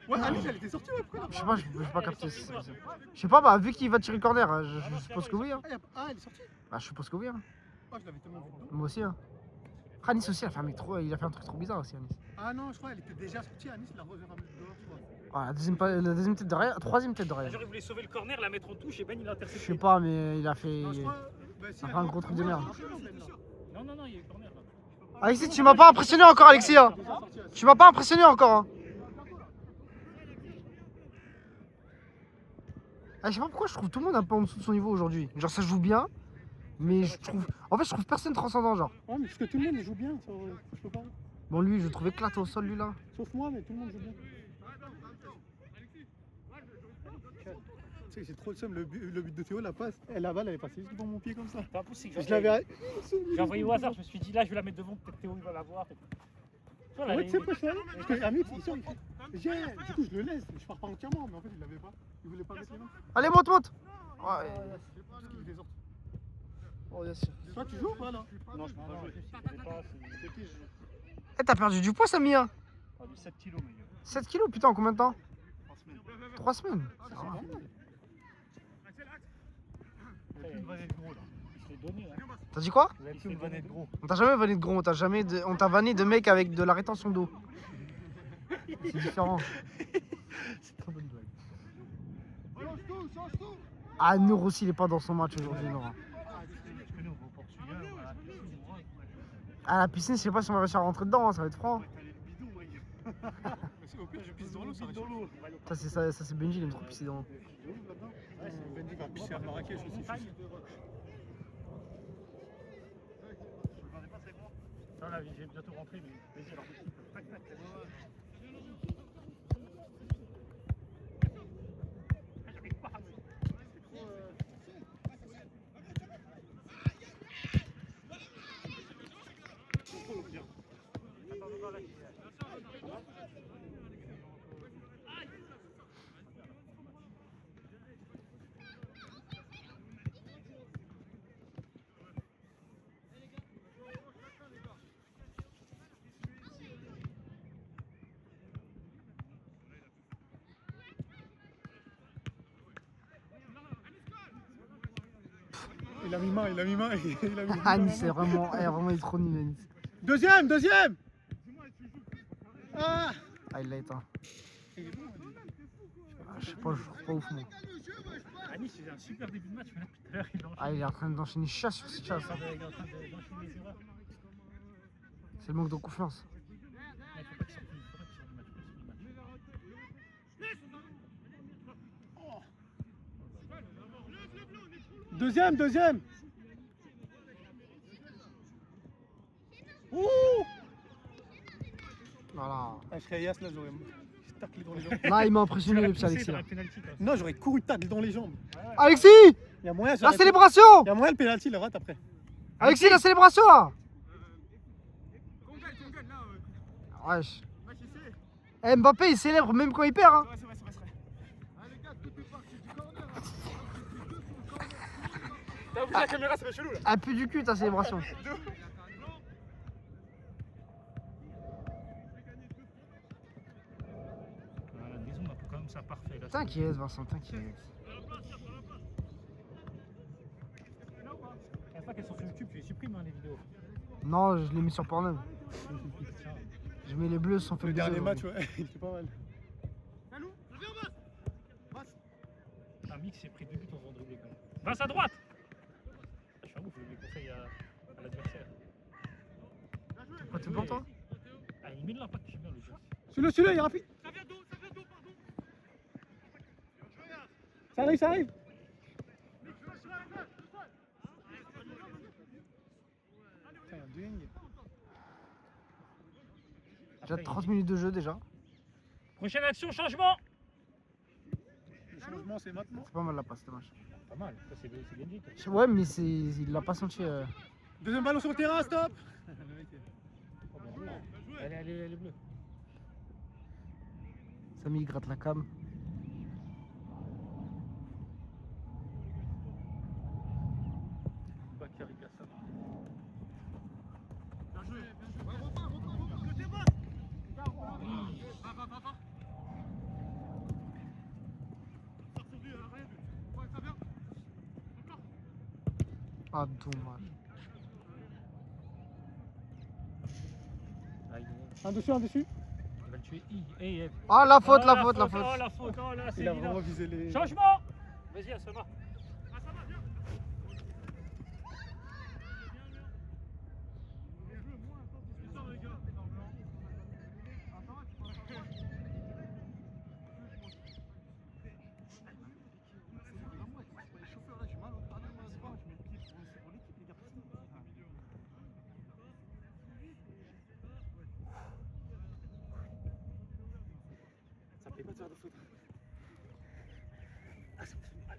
Ouais, Alice, elle était sortie, ouais, après. Je sais pas, je peux pas capter. Je sais pas, bah vu qu'il va tirer le corner, hein, je suppose que oui. Hein. Elle est sortie. Bah, je suppose que oui. Hein. Oh, je l'avais tellement vu dedans. Moi aussi. Hein. Ah, Nice aussi, il a fait un truc trop bizarre aussi à Nice. Ah non, je crois qu'elle était déjà sortie à Nice, la revers à mettre dehors, je crois. Ah, la deuxième tête d'oreille, troisième tête d'oreille. Genre, il voulait sauver le corner, la mettre en touche et Ben il a Je intercepté. sais pas, mais il a fait. Non, je crois. Bah, si, Il a fait un gros truc de merde. Non, il y a eu corner là. Alexis, tu m'as pas impressionné encore, Alexis. Hein. Tu m'as pas impressionné encore. Hein. Ah, je sais pas pourquoi je trouve tout le monde un peu en dessous de son niveau aujourd'hui. Genre, ça joue bien, mais je trouve. En fait, je trouve personne transcendant, genre. Ouais, mais parce que tout le monde joue bien, ça, je peux pas. Bon, lui, je le trouve éclaté au sol, lui là. Sauf moi, mais tout le monde joue bien. Tu sais, j'ai trop le seum, le but de Théo, la passe, la balle elle est passée juste devant mon pied comme ça. En plus, c'est que Je l'avais. j'ai envoyé au hasard, je me suis dit là, je vais la mettre devant, peut-être Théo il va la voir. Tu vois, là, Ouais, tu sais il- pas ça. Parce que Amit, il sort, il fait. Du coup, je le laisse, je pars pas entièrement, mais en fait, il l'avait pas. Il voulait pas mettre les mains. Allez, monte. Ouais. Parce qu'il était sorti. Oh, yes. Toi, tu joues ou pas là? Non, je peux pas jouer. C'est qui, je joue. Eh, t'as perdu du poids, Samy. Hein. J'ai perdu 7 kilos, mais 7 kilos, putain, en combien de temps? 3 semaines. 3 semaines. C'est Ah. normal. vous avez plus une vanette gros là. Je l'ai donné. Hein. T'as dit quoi? Vous avez plus une vanette gros. On t'a jamais vanné de gros, on t'a vanné de mec avec de la rétention d'eau. C'est différent. C'est trop bonne blague. Change tout, change tout. Ah, Nour aussi, il est pas dans son match aujourd'hui, non. Je connais au Portugal, on a la piscine, on rentre. À la piscine, je sais pas si on va réussir à rentrer dedans, hein, ça va être franc. Au pire, je pisse dans l'eau, ça reste. Ça c'est Benji, il aime trop pisser dans l'eau. Benji va pisser à Marrakech aussi. Non, là, j'ai bientôt rentré, mais vas-y, alors. Il a mis main, il a mis main. Il a mis Ah, main. Nice, c'est vraiment, il est trop nul, Nice. Deuxième, deuxième. Ah. Ah, il l'a éteint. Ah, je sais pas, je trouve pas ouf, moi. À Nice, il faisait un super début de match, mais là, tout à l'heure, il enchaîne. Ah, il est en train d'enchaîner chasse sur chasse. Il est en train d'enchaîner les erreurs. C'est le manque de confiance. Il faut pas qu'il sorte du match. Deuxième, deuxième. Ouh. Voilà. Ah, je serais Yass là, j'aurais taclé dans les jambes. Là, il m'a impressionné, le petit Alexis. Là. Non, j'aurais couru tacle dans les jambes. Alexis! Il y a moyen, La célébration! Il y a moyen le penalty, il le rate après. Alexis, la célébration là! Wesh. Eh, Mbappé, il célèbre même quand il perd. Hein. C'est vrai. Ah, les gars, tout est parti du corner. T'as vu la caméra, ça fait chelou là. Ah, plus du cul ta célébration. La maison, on a quand même ça parfait. Là, T'inquiète, Vincent, t'inquiète. La fois qu'elles sont sur YouTube, tu les supprimes hein, les vidéos. Non, je l'ai mis sur Pornhub. Je mets les bleus, sont fait Le baiser dernier match, aujourd'hui. ouais, il était pas mal. Un mix s'est pris 2 buts en faisant dribbler quand même. Vince à droite. Je suis un ouf, je les conseille à l'adversaire. Pourquoi t'es bon, toi? Ah, il met de l'impact, j'aime bien le jeu. Celui-là, il est rapide. Ça arrive, ça arrive. Putain, il y a deux lignes. Déjà 30 minutes de jeu déjà. Prochaine action, changement. Le changement, c'est maintenant. C'est pas mal la passe, dommage. Pas mal, ça c'est Benji. toi. Ouais, mais il l'a pas senti. Deuxième ballon sur le terrain, stop. Oh, bien joué. Elle est bleue. Samy il gratte la cam. Bakary Gassama. Bien joué, bien joué. Ah, dommage. Aïe, Un dessus, un dessus. il va le tuer. Hey, Ah, la faute, oh, la faute, la Oh, faute. la faute, oh là, c'est Il a évident. vraiment visé les. Changement. Vas-y, Asama. Ça me fait pas de faire de faute. Ah, ça me fait mal.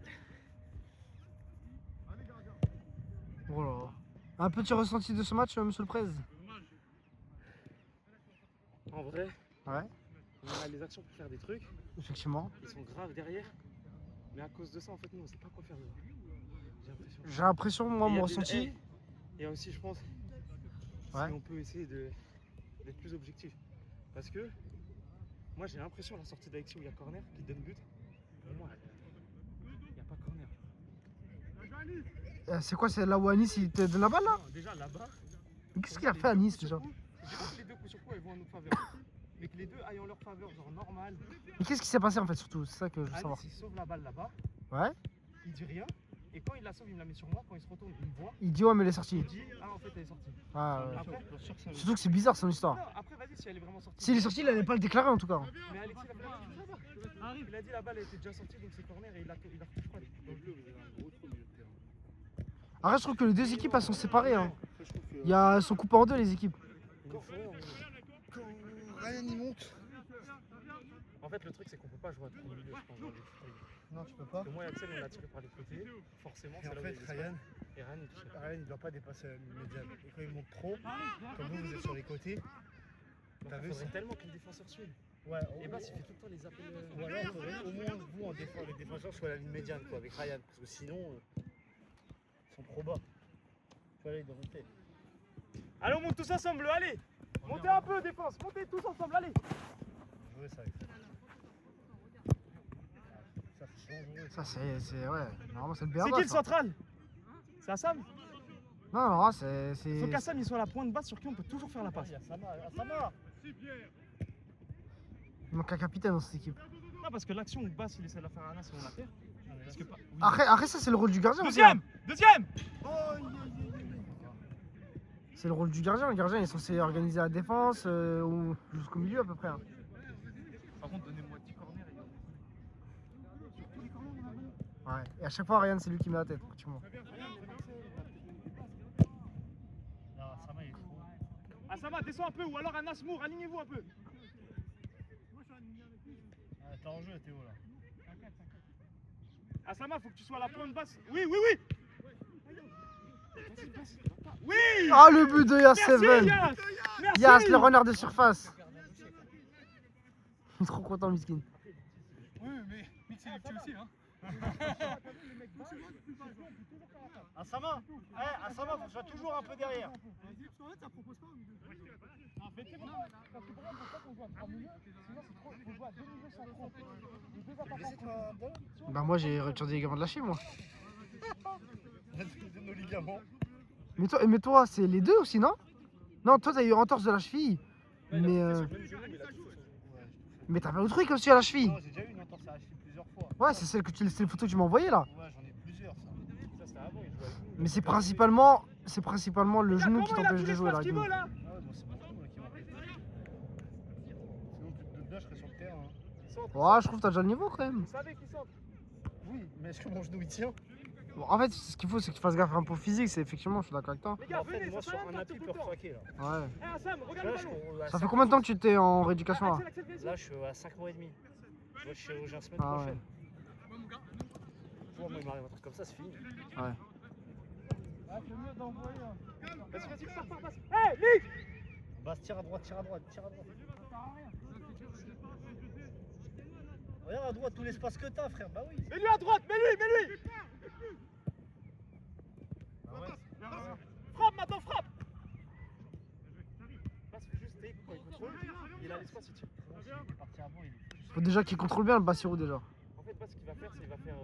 Oh là là. Un petit ressenti de ce match, monsieur le Prez? En vrai, Ouais, on a les actions pour faire des trucs, effectivement. ils sont graves derrière. Mais à cause de ça, en fait, nous, on sait pas quoi faire. J'ai l'impression. J'ai l'impression, moi, Et il y mon a des- ressenti. Et aussi, je pense, Ouais. si on peut essayer d'être plus objectif. Parce que moi, j'ai l'impression, à la sortie d'Alexis où il y a corner qui donne but, pour moi, il n'y a pas corner. C'est quoi, c'est là où Anis il te donne la balle là? Non, déjà là-bas, Mais qu'est-ce qu'il a fait à Nice déjà? je dis pas que les deux coups sur coup elles vont en notre faveur. Mais que les deux aillent en leur faveur, genre normal. Mais qu'est-ce qui s'est passé en fait surtout? C'est ça que je veux Alice, savoir. il sauve la balle là-bas, Ouais. il dit rien. Et quand il la sauve, il me la met sur moi. Quand il se retourne, il me voit. Il dit ouais mais elle est sortie. Il dit, ah, en fait, elle est sortie. Ah, ouais. Après, Surtout que c'est bizarre son histoire. non, après, vas-y, si elle est vraiment sortie. S'il est sorti, il allait pas le déclarer en tout cas. Mais Alexis, il a fait arrive. Il a dit la balle elle était déjà sortie, donc c'est corner et il a retouché quoi. Après je trouve que les deux équipes elles sont séparées. Hein. Elles sont coupées en deux les équipes. Quand Ryan il monte. En fait, le truc, c'est qu'on peut pas jouer à 3 milieux, je pense, dans les footballs. Non, tu peux pas. Parce que moi et Axel, on a tiré par les côtés. Forcément, Et c'est en là où il y a fait, des Ryan, espaces. Et Ryan, il touche. Ryan, il doit pas dépasser la ligne médiane. Et quand il monte trop, comme vous êtes sur les côtés, Donc, T'as il vu faudrait ça tellement que le défenseur suive. ouais, Et Bass, il fait tout le temps les appels. ou alors il faudrait au moins vous en défense, les défenseurs soient à la ligne médiane quoi, avec Ryan, parce que sinon ils sont trop bas. Tu vois là, il doit monter. Allez, on monte tous ensemble, allez. Montez un peu, défense. Montez tous ensemble, allez. Jouer ça avec ça. Ça c'est dangereux. Ça c'est ouais. Normalement c'est le C'est BRBA. qui le central? C'est Assam? Non non c'est. Faut qu'Assam il soit à la pointe basse sur qui on peut toujours faire la passe. Il y a Sama. Il manque un capitaine dans cette équipe. Non, parce que l'action où Bass il essaie de la faire à Anas et on la perd. Parce que oui. Après ça c'est le rôle du gardien aussi. hein. Deuxième. C'est le rôle du gardien. Le gardien il est censé organiser la défense ou jusqu'au milieu à peu près. Hein. Par contre, donnez-moi 10 corners. Ouais. Et à chaque fois Ryan c'est lui qui met la tête pratiquement. Non, Sama il est trop. Asama, descends un peu ou alors Anas Mour, alignez-vous un peu. Ah, t'es en jeu Théo là. Asama, faut que tu sois à la pointe basse. Oui. Oui. Ah le but de Merci, Yas7. Yas. Merci. Yas le renard de surface. Il est trop content Miskin. Oui, mais Mix il est petit aussi hein. Asama, Asama, faut que tu sois toujours un peu derrière. En fait, c'est bon. Parce que pour moi, faut pas qu'on joue à 3 milieux. Sinon, c'est trop. Faut jouer à 2 milieux centraux. Les deux attaquants. Bah moi j'ai retiré des ligaments de la cheville moi. De nos ligaments. Mais toi c'est les deux aussi non? Non toi t'as eu entorse de la cheville. Mais t'as pas autre truc aussi à la cheville. Non, j'ai déjà eu une entorse à la cheville plusieurs fois. Ouais c'est celle que c'est les photos que tu m'as envoyées là. Ouais, j'en ai plusieurs ça. Ça, c'était avant, il jouait avec nous. Mais c'est principalement le genou qui t'empêche de jouer là. qu'il veut, là. Ah ouais, bon, c'est pas trop qui m'empêche de jouer. Sinon, plus de 2 je serais sur le terrain. Hein. Ouais je trouve que t'as déjà le niveau quand même. Vous savez qui sort. Oui, mais est-ce que mon genou il tient? Bon, en fait ce qu'il faut c'est que tu fasses gaffe un peu au physique, c'est effectivement je suis d'accord avec toi. Les gars, En fait, venez, moi ça sur sert à un rien de appui tout peut le temps. craquer là. Ouais. Eh, Assam, regarde le ballon. Ça fait combien de temps que tu étais en rééducation là? Axel, vas-y. Là, je suis à 5 mois et demi. Je vois, je suis chirurgien semaine Ah ouais. prochaine. Tu vois, moi, il m'arrive un truc comme ça, c'est fini. Ouais. C'est mieux d'envoyer. Vas-y, pars, passe. Hé, Lick. Bah, tire à droite. Regarde à droite tout l'espace que t'as, frère. Bah oui. Mets-lui à droite, mets-lui. Ah ouais. Frappe maintenant, frappe. Passe juste Théo quand il contrôle. Il a l'espace, il tire. Il est parti avant, il est. Faut déjà qu'il contrôle bien le Bassirou déjà. En fait, ce qu'il va faire, c'est qu'il va faire.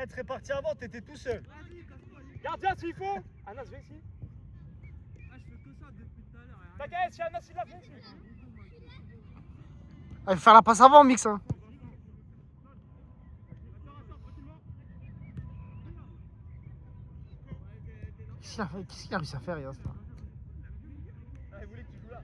Eh, t'es parti avant, t'étais tout seul. Gardien s'il faut. Anas, viens ici. T'inquiète, si Anas il l'a, viens ici. Ah, il faut faire la passe avant, Mix. Hein. Qu'est-ce qu'il a réussi à faire, Yas là? Ah, il voulait que tu joues là.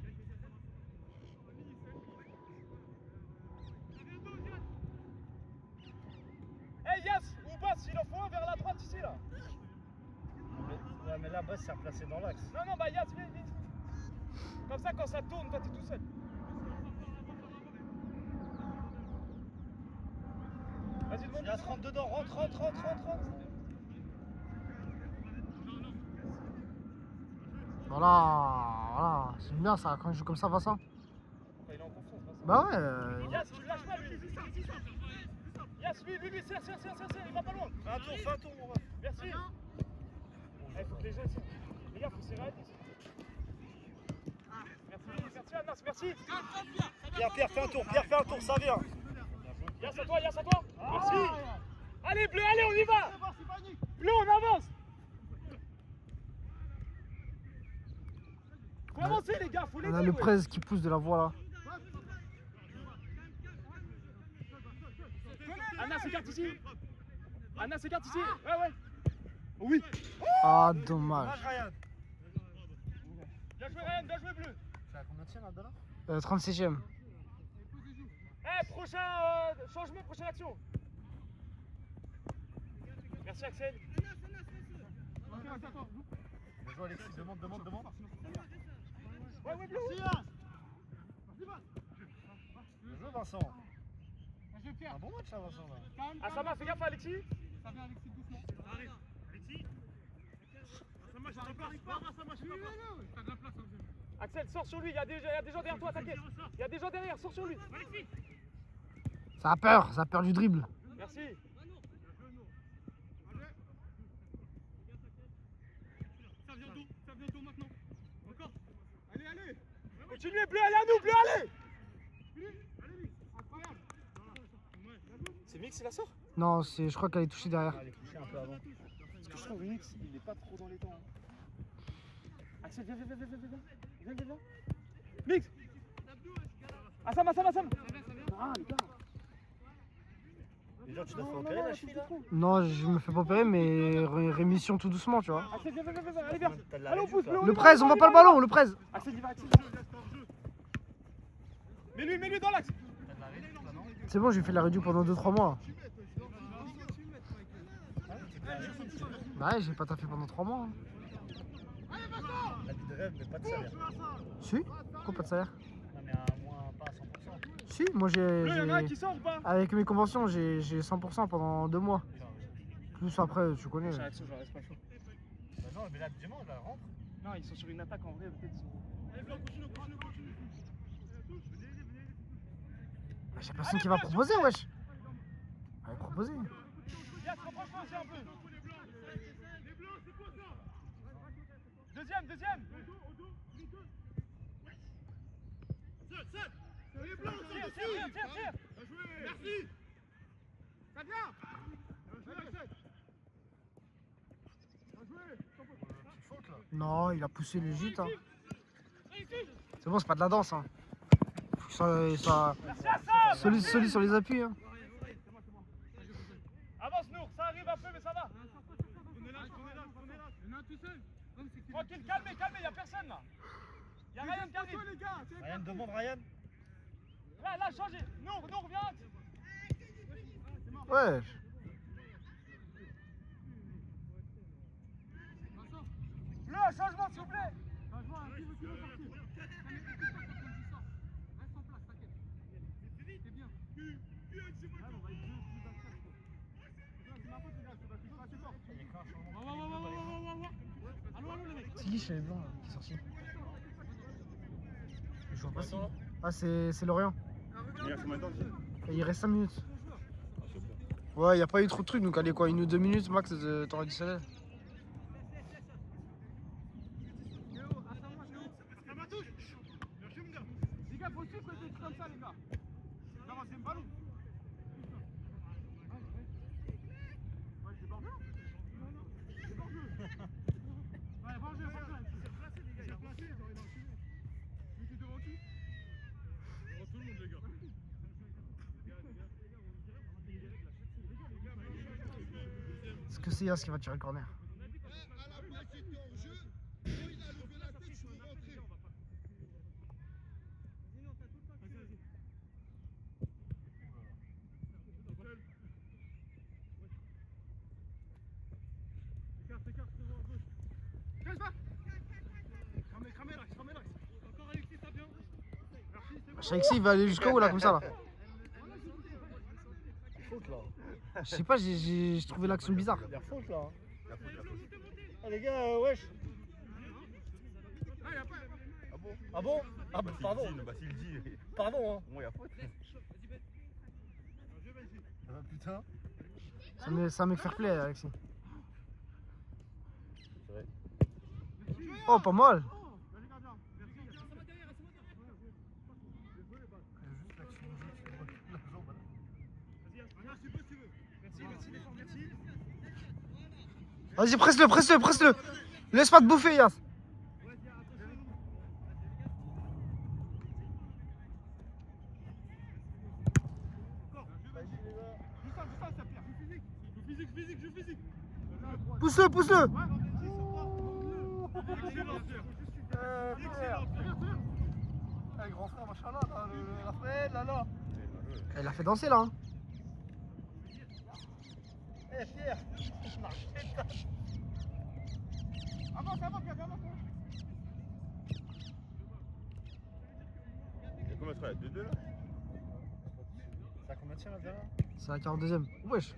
Hey Yas, ou Bass, il en faut un vers la droite ici là. Ouais, mais là, Bass, c'est replacé dans l'axe. Non, non, bah Yas, viens, viens. Comme ça, quand ça tourne, toi t'es tout seul. Vas-y, demande. Yas, rentre dedans, rentre. Voilà. C'est bien ça, quand je joue comme ça, Vincent. Il est en confiance, Vincent. Bah ouais. Yas, tu le lâches pas, lui. Yas, lui, serre, il va pas loin. Fais un tour, mon ref. Merci. Il faut que les gens ici. Les gars, faut serrer à 10. Merci Anas, merci. Pierre, fais un tour, ça vient. Yas à toi. Merci. Allez, bleu, allez, on y va. Bleu, on avance. Faut avancer, les gars, faut les On a le prez qui pousse de la voie là. Anas s'écarte ici. Ouais. Oui. Ah, dommage. Ryan. Bien joué, Ryan, bien joué, bleu. C'est à combien de tiens là-dedans 36ème. Prochain changement, prochaine action. Merci Axel. Bien joué, Alexis, demande. Ouais, bleu. Bien joué, Vincent. Un bon match, là, Vincent. Là. Ah, ça va, fais gaffe, Alexis. Ça vient Alexis doucement. Arrête. Alexis. Ça marche, t'as de la place. Axel, sors sur lui, il y a des gens derrière toi, t'inquiète. Il y a des gens derrière, sors sur lui. Ça a peur du dribble. Merci. Ça vient d'où maintenant. Encore. Allez. Continuez, bleu, allez à nous, bleu, allez. Incroyable. C'est Mix, il la sort. Non, je crois qu'elle est touchée derrière. Elle est touchée un peu avant. Parce que je trouve Mix, il est pas trop dans les temps. Axel, viens. Mix. Assam. Ah, les gars. Déjà, tu dois faire opérer la cheville, là. Non, je me fais pas opérer, mais rémission tout doucement, tu vois. Axel, viens, allez, viens. T'as de la Allez, on réduction, pousse, là. bleu. Le prez, on va pas le ballon, le prez. Axel, il va. Mets-lui dans l'axe. T'as de la réduction, là, non C'est bon, j'ai fait la réduction pendant 2-3 mois. Bah ouais, j'ai pas taffé pendant 3 mois. Hein. La vie de rêve, mais pas de salaire. Si. Pourquoi pas de salaire? Non, mais à moins, pas à 100%. Si, moi Bleu, il y en a un qui sort ou pas? avec mes conventions, j'ai 100% pendant 2 mois. Putain, mais- Plus après, tu connais. J'ai l'action, je reste pas chaud. Bah non, mais là, dimanche, là, rentre. Non, ils sont sur une attaque en vrai, peut-être. J'ai personne qui va proposer, wesh. Allez, proposer. Viens, rapproche-toi aussi un peu. Deuxième. Tire. Merci. Ça vient. Non, il a poussé légit. Hein. C'est bon, c'est pas de la danse. Hein. Faut que ça solide sur les appuis. Hein. Avance, Nour, ça arrive un peu, mais ça va. On est là. Il y en a un tout seul. Tranquille, calmez, y'a personne là. Y'a Ryan qui arrive. les gars. Ryan, demande Ryan. Là, changez. Nour, viens. Ouais. Bleu, changement s'il vous plaît. Changement, qui veut sortir? Reste en place, t'inquiète. C'est bien. On va être deux, c'est ma faute, les gars, c'est parce que je suis assez fort. Il y a qu'un changement. Allô, les mecs. C'est qui chez les blancs là, qui est sorti? Je vois pas si. Ah, c'est Lorient. Il y a combien de temps? Et il reste 5 minutes. Ouais, il n'y a pas eu trop de trucs, donc allez quoi, 1 ou 2 minutes max de temps additionnel. Les gars, faut aussi que des trucs comme ça, les gars. Non, c'est un ballon. Ouais, c'est bordel. C'est bordel. que c'est Yas qui va tirer le corner. À la base, j'étais hors jeu. Quand il a levé la tête, je suis rentré. Écarte devant gauche. Casse pas. Cramez l'axe. Encore Alexis, ça bien. Merci, c'est bon. Je sais que si, il va aller jusqu'au haut là, comme ça là. Faute là. Je sais pas, j'ai trouvé l'action bizarre. Il y a faute là. Ah les gars, wesh. Ah, y a pas. Ah bon? Ah bah pardon. Bah s'il dit, Pardon hein. bon, y a faute. Ah putain. Ça me fair play, Alexis. C'est vrai. Oh, pas mal. Vas-y, gardien. Merci. Regarde, si tu veux. Merci, l'effort, merci. Vas-y, presse-le. Laisse pas te bouffer, Yas. Joue ça, ça perd. Joue physique. Pousse-le. Eh grand frère, machallah, là, le Raphaël, là. Elle l'a fait danser là. Hein. Eh Pierre. Avance. Il y a combien de frères? 2-2 là? Ça a combien de tirs là derrière? C'est la 42e. Wesh.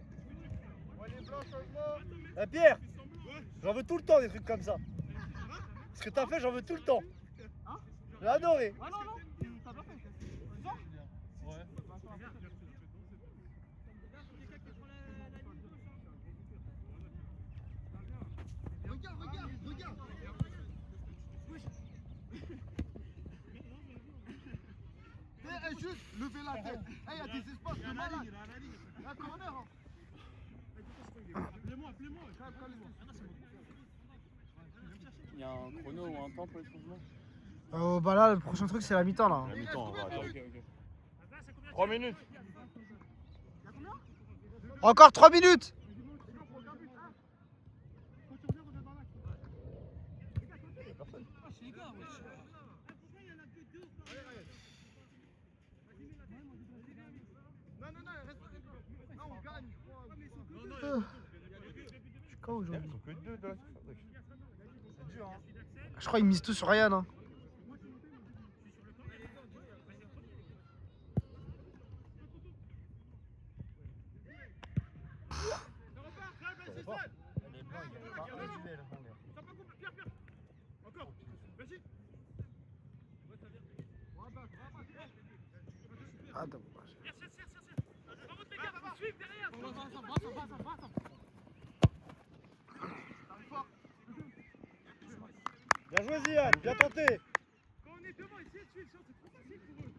Eh Pierre, j'en veux tout le temps des trucs comme ça. Ce que t'as fait, j'en veux tout le temps. J'ai adoré. Ah non, t'as pas fait. C'est ça? Ouais. Regarde. Juste lever la tête. Il y a des espaces de malade. Il y a un corner. Hein. Appelez-moi. Il y a un chrono ou un temps pour les changements? Bah là, le prochain truc, c'est la mi-temps là. La mi-temps, on va attendre. 3 minutes. Encore 3 minutes. Non, reste. Non, on gagne. Je suis quand Ils aujourd'hui? sont que 2 dans la surface. C'est dur, hein. Je crois qu'ils misent tout sur Ryan. Hein. Les blancs, ils gagnent pas un duel. Encore. Merci. Ah, dommage. Bien joué Ziad, bien tenté. Quand on est devant, essayez de suivre, c'est trop facile pour eux.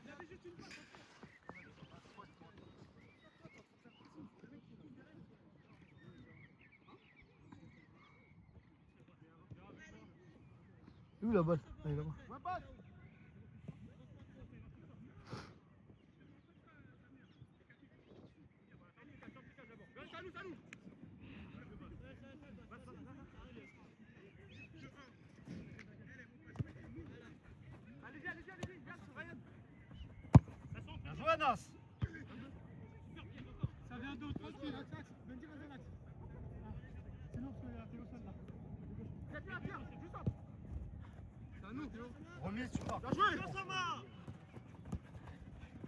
Vous avez juste une passe. Où la balle? Ah, il est là-bas. Ouais, passe. Salut. Allez-y, garde sur Ryan. Bien joué Anas. Ça vient d'où? Tranquille, axe. Benji, vas-y, l'axe. Sinon, t'es au sol là. Pierre, c'est juste ça. C'est à nous, Théo. Remise, tu pars. Bien joué.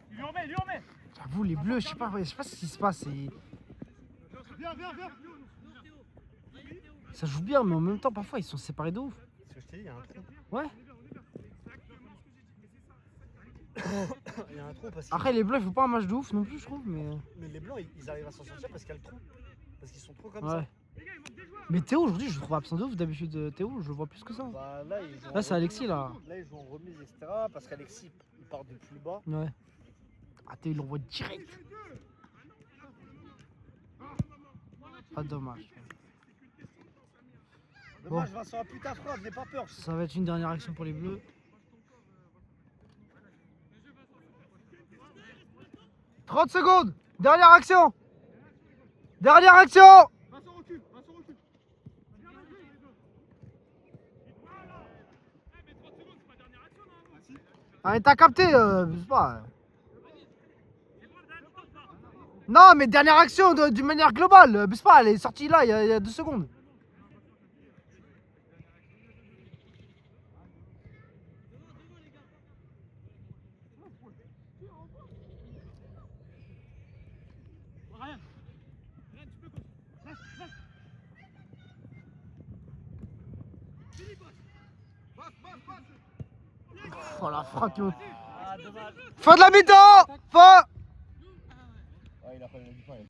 Il lui en met. J'avoue, les bleus, je sais pas ce qui se passe. Viens. Ça joue bien, mais en même temps, parfois, ils sont séparés de ouf. Ce que je t'ai dit, il y a un trou. Ouais. Il y a un trou parce Après, les bleus, ils font pas un match de ouf non plus, je trouve. Mais les blancs, ils arrivent à s'en sortir parce qu'il y a le trou. Parce qu'ils sont trop comme ouais. ça. Mais Théo, aujourd'hui, je le trouve absent de ouf. D'habitude, Théo, je le vois plus que ça. Bah, là, ils jouent en Là, c'est remise. Alexis, là. Là, ils jouent en remise, etc. Parce qu'Alexis, il part de plus bas. Ouais. Ah, Théo, il l'envoie direct. Ah, dommage. Dommage, Vincent, putain, frère, n'aie pas peur. Ça va être une dernière action pour les bleus. « 30 secondes. Dernière action. Ah, mais t'as capté, je sais pas. Non, mais dernière action d'une manière globale, je sais pas, elle est sortie là, il y a 2 secondes. Ryan, tu peux gauche. Reste. Oh la frappe, yo. Ah, dommage. Fin de la mi-temps. Fin. Ah, il a pas eu du